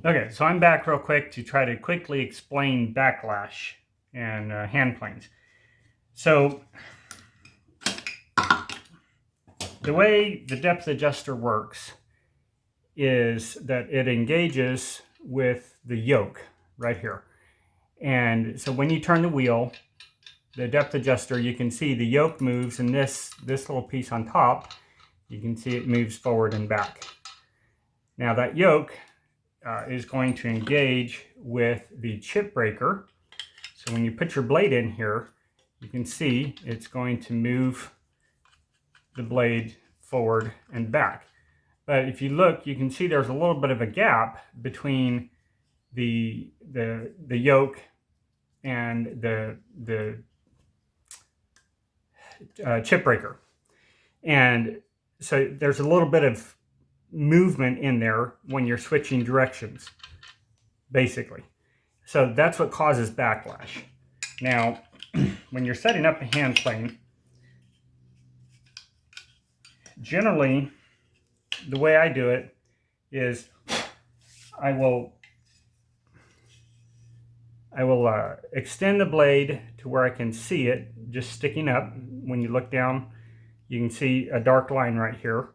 Okay, so I'm back real quick to try to quickly explain backlash and hand planes. So the way the depth adjuster works is that it engages with the yoke right here. And so when you turn the wheel, the depth adjuster, you can see the yoke moves, and this little piece on top, you can see it moves forward and back. Now that yoke is going to engage with the chip breaker. So when you put your blade in here, you can see it's going to move the blade forward and back. But if you look, you can see there's a little bit of a gap between the yoke and the chip breaker. And so there's a little bit of movement in there when you're switching directions, basically. So that's what causes backlash. Now, when you're setting up a hand plane, generally, the way I do it is I will extend the blade to where I can see it just sticking up. When you look down, you can see a dark line right here.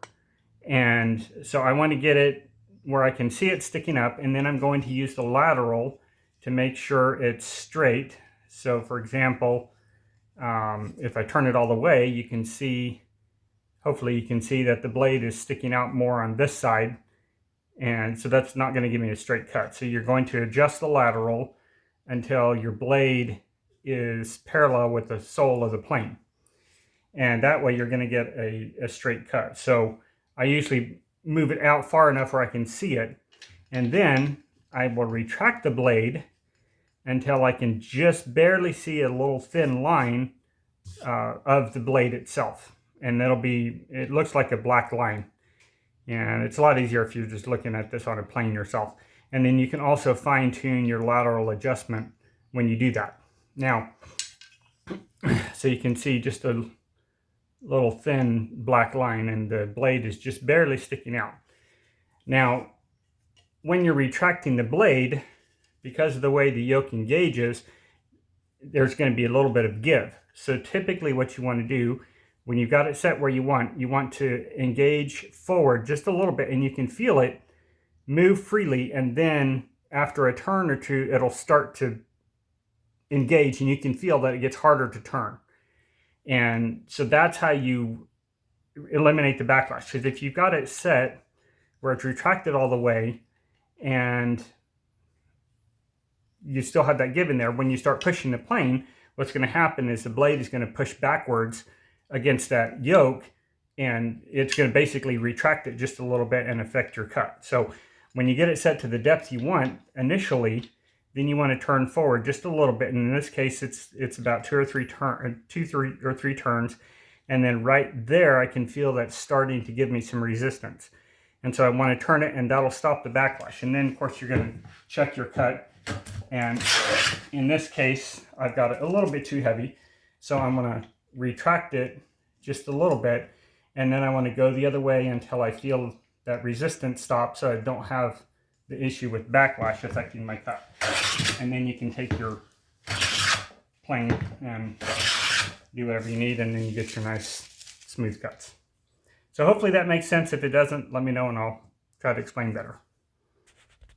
And so I want to get it where I can see it sticking up, and then I'm going to use the lateral to make sure it's straight. So for example, if I turn it all the way, you can see, hopefully you can see that the blade is sticking out more on this side. And so that's not going to give me a straight cut. So you're going to adjust the lateral until your blade is parallel with the sole of the plane. And that way you're going to get a straight cut. So I usually move it out far enough where I can see it. And then I will retract the blade until I can just barely see a little thin line of the blade itself. And it looks like a black line. And it's a lot easier if you're just looking at this on a plane yourself. And then you can also fine tune your lateral adjustment when you do that. Now, so you can see just a little thin black line, and the blade is just barely sticking out. Now, when you're retracting the blade, because of the way the yoke engages, there's going to be a little bit of give. So typically what you want to do when you've got it set where you want to engage forward just a little bit, and you can feel it move freely, and then after a turn or two, it'll start to engage, and you can feel that it gets harder to turn. And so that's how you eliminate the backlash. Because if you've got it set where it's retracted all the way, and you still have that give in there, when you start pushing the plane, what's going to happen is the blade is going to push backwards against that yoke, and it's going to basically retract it just a little bit and affect your cut. So when you get it set to the depth you want initially, then you want to turn forward just a little bit. And in this case, it's about two or three turns. And then right there, I can feel that starting to give me some resistance. And so I want to turn it, and that'll stop the backlash. And then of course you're going to check your cut. And in this case, I've got it a little bit too heavy. So I'm going to retract it just a little bit. And then I want to go the other way until I feel that resistance stop, so I don't have the issue with backlash affecting my cut. And then you can take your plane and do whatever you need, and then you get your nice smooth cuts. So hopefully that makes sense. If it doesn't, let me know and I'll try to explain better.